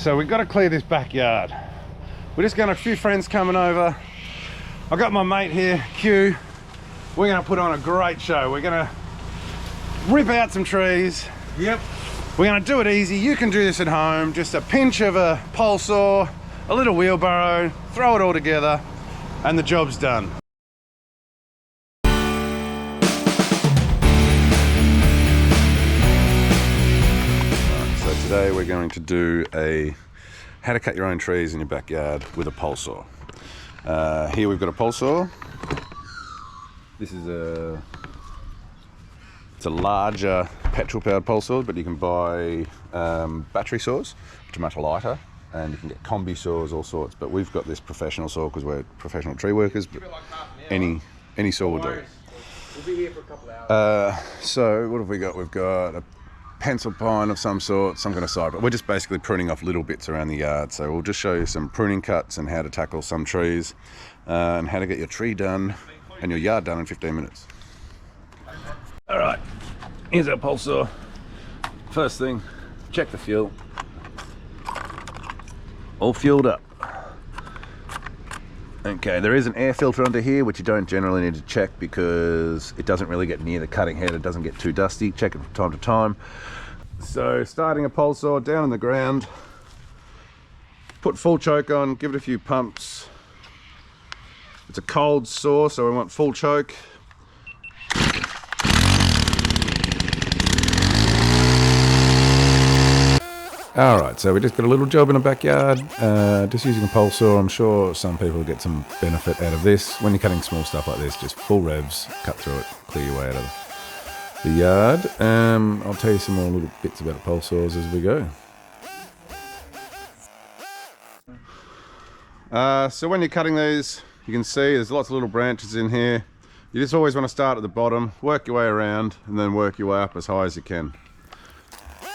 So we've got to clear this backyard. We're just got a few friends coming over. I've got my mate here, Q. We're going to put on a great show. We're going to rip out some trees. Yep. We're going to do it easy. You can do this at home. Just a pinch of a pole saw, a little wheelbarrow, throw it all together, and the job's done. So today we're going to do a how to cut your own trees in your backyard with a pole saw. Here we've got a pole saw. This is it's a larger petrol-powered pole saw, but you can buy battery saws, which are much lighter, and you can get combi saws, all sorts. But we've got this professional saw because we're professional tree workers. But any saw will do. We'll be here for a couple hours. So what have we got? We've got a pencil pine of some sort, some kind of side, but we're just basically pruning off little bits around the yard. So we'll just show you some pruning cuts and how to tackle some trees, and how to get your tree done and your yard done in 15 minutes. All right, here's our pole saw. First thing, check the fuel. All fueled up. Okay, there is an air filter under here, which you don't generally need to check because it doesn't really get near the cutting head. It doesn't get too dusty. Check it from time to time. So starting a pole saw down in the ground, put full choke on, give it a few pumps. It's a cold saw, so we want full choke. Alright, so we just got a little job in the backyard, just using a pole saw. I'm sure some people get some benefit out of this. When you're cutting small stuff like this, just full revs, cut through it, clear your way out of the yard. I'll tell you some more little bits about pole saws as we go. So when you're cutting these, you can see there's lots of little branches in here. You just always want to start at the bottom, work your way around, and then work your way up as high as you can.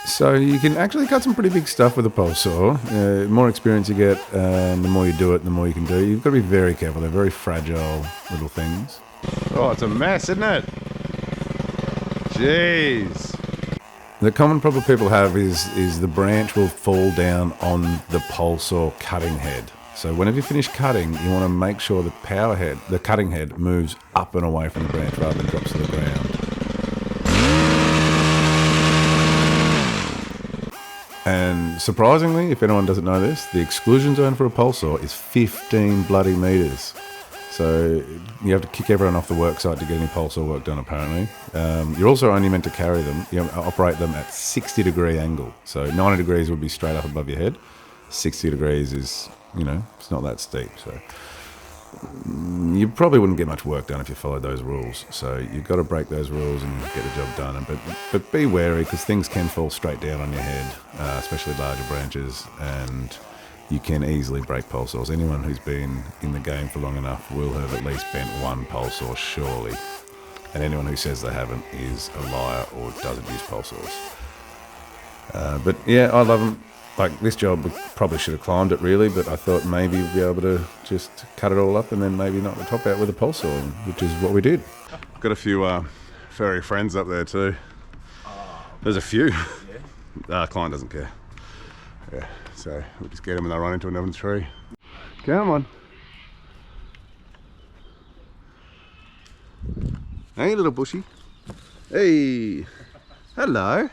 So you can actually cut some pretty big stuff with a pole saw. The more experience you get, the more you do it, the more you can do. You've got to be very careful. They're very fragile little things. Oh, it's a mess, isn't it? Jeez. The common problem people have is the branch will fall down on the pole saw cutting head. So whenever you finish cutting, you want to make sure the cutting head moves up and away from the branch rather than drops to the ground. And surprisingly, if anyone doesn't know this, the exclusion zone for a pole saw is 15 bloody meters. So you have to kick everyone off the work site to get any pole saw work done, apparently. You're also only meant to carry them, operate them at 60-degree angle. So 90 degrees would be straight up above your head. 60 degrees is, it's not that steep. So you probably wouldn't get much work done if you followed those rules. So you've got to break those rules and get the job done. But be wary, because things can fall straight down on your head, especially larger branches, and you can easily break pole saws. Anyone who's been in the game for long enough will have at least bent one pole saw, surely. And anyone who says they haven't is a liar or doesn't use pole saws. But yeah, I love them. Like this job, we probably should have climbed it really, but I thought maybe we'd be able to just cut it all up and then maybe knock the top out with a pole saw, which is what we did. Got a few furry friends up there too. There's a few. Yeah. Client doesn't care. Yeah, so we'll just get them and they'll run into another tree. Come on. Hey, little bushy. Hey. Hello.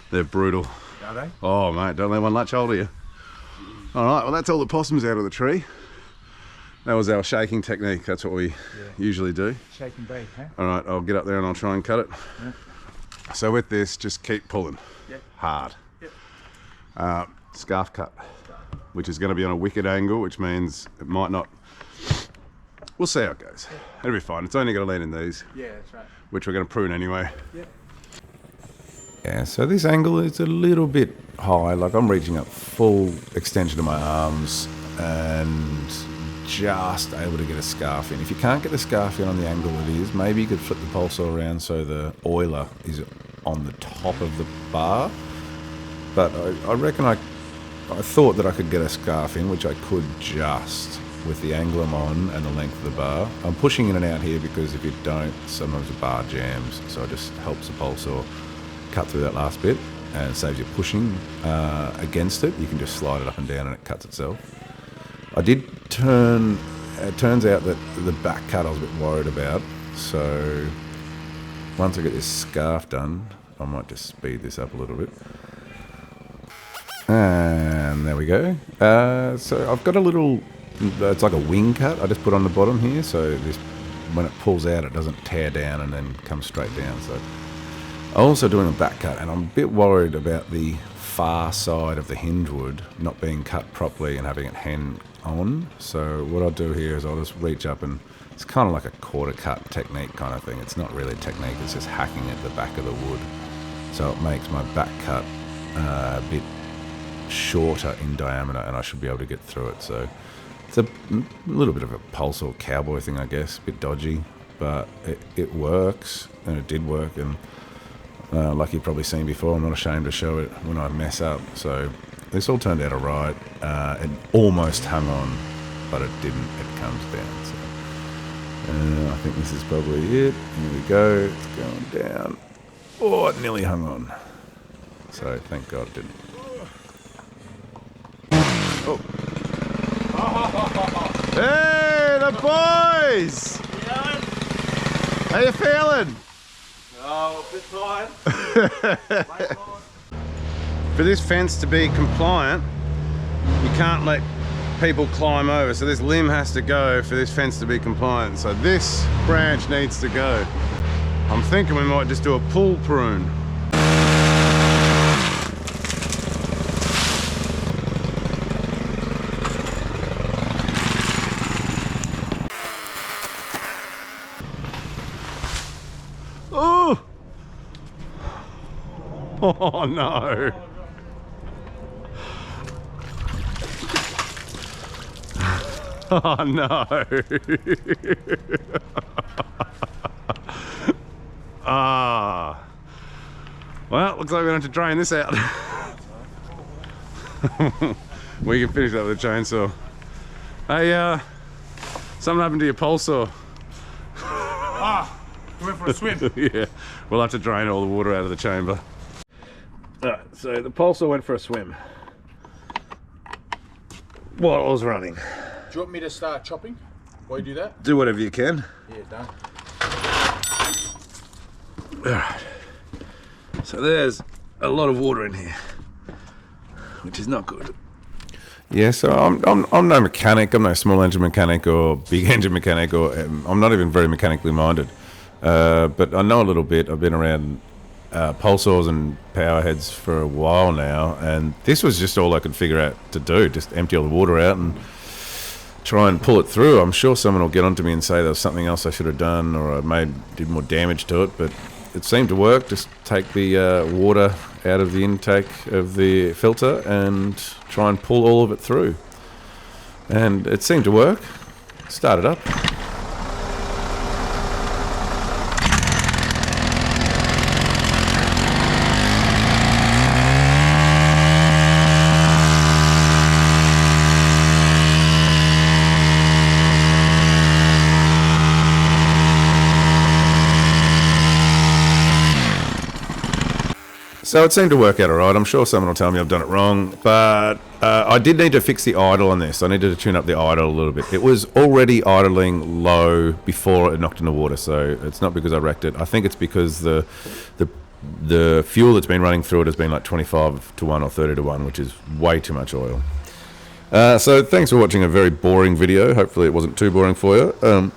They're brutal. Are they? Oh mate, don't let one latch hold of you. Alright, well that's all the possums out of the tree. That was our shaking technique, that's what we usually do. Shake and bake, huh? Alright, I'll get up there and I'll try and cut it. Yeah. So with this, just keep pulling. Yep. Hard. Yep. Scarf cut, which is going to be on a wicked angle, which means it might not... We'll see how it goes. It'll be fine, it's only going to land in these. Yeah, that's right. Which we're going to prune anyway. Yep. Yeah, so this angle is a little bit high, like I'm reaching up full extension of my arms and just able to get a scarf in. If you can't get the scarf in on the angle it is, maybe you could flip the pole saw around so the oiler is on the top of the bar. But I reckon I thought that I could get a scarf in, which I could just with the angle I'm on and the length of the bar. I'm pushing in and out here because if you don't, sometimes the bar jams, so it just helps the pole saw cut through that last bit, and it saves you pushing against it. You can just slide it up and down and it cuts itself. I did turn, it turns out that the back cut I was a bit worried about, so once I get this scarf done, I might just speed this up a little bit. And there we go. So I've got a little, it's like a wing cut I just put on the bottom here, so this, when it pulls out it doesn't tear down and then come straight down. So I'm also doing a back cut, and I'm a bit worried about the far side of the hinge wood not being cut properly and having it hand on. So what I'll do here is I'll just reach up, and it's kind of like a quarter cut technique kind of thing. It's not really a technique, it's just hacking at the back of the wood. So it makes my back cut a bit shorter in diameter, and I should be able to get through it. So it's a little bit of a polesaw cowboy thing, I guess, a bit dodgy, but it works, and it did work. And like you've probably seen before, I'm not ashamed to show it when I mess up. So this all turned out alright. It almost hung on, but it didn't. It comes down. So I think this is probably it. Here we go. It's going down. Oh, it nearly hung on. So thank God it didn't. Oh. Hey, the boys! How you feeling? Oh, a bit tired. For this fence to be compliant, you can't let people climb over. So this limb has to go for this fence to be compliant. So this branch needs to go. I'm thinking we might just do a pull prune. Oh! Oh no! Oh no! Ah! Well, looks like we're going to have to drain this out. We can finish that with a chainsaw. Hey, something happened to your polesaw. We went for a swim. Yeah, we'll have to drain all the water out of the chamber. Alright, so the polesaw went for a swim while I was running. Do you want me to start chopping while you do that? Do whatever you can. Yeah, done. Alright, so there's a lot of water in here, which is not good. Yeah, so I'm no mechanic. I'm no small engine mechanic or big engine mechanic, or I'm not even very mechanically minded. But I know a little bit. I've been around polesaws and power heads for a while now, and this was just all I could figure out to do. Just empty all the water out and try and pull it through. I'm sure someone will get onto me and say there was something else I should have done, or I did more damage to it, but it seemed to work. Just take the water out of the intake of the filter and try and pull all of it through. And it seemed to work. Start it up. So it seemed to work out alright. I'm sure someone will tell me I've done it wrong, but I did need to fix the idle on this. I needed to tune up the idle a little bit. It was already idling low before it knocked in the water, so it's not because I wrecked it. I think it's because the fuel that's been running through it has been like 25 to 1 or 30 to 1, which is way too much oil. So thanks for watching a very boring video. Hopefully it wasn't too boring for you.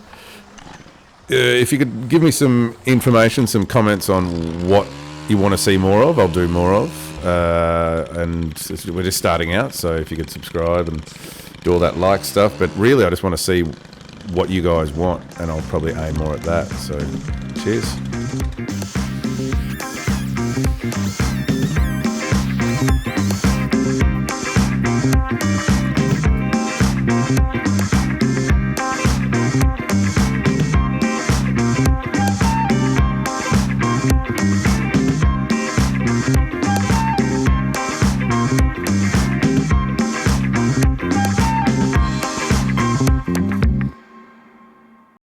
If you could give me some information, some comments on what you want to see more of, I'll do more of. And we're just starting out, so if you could subscribe and do all that like stuff. But really, I just want to see what you guys want, and I'll probably aim more at that. So, cheers.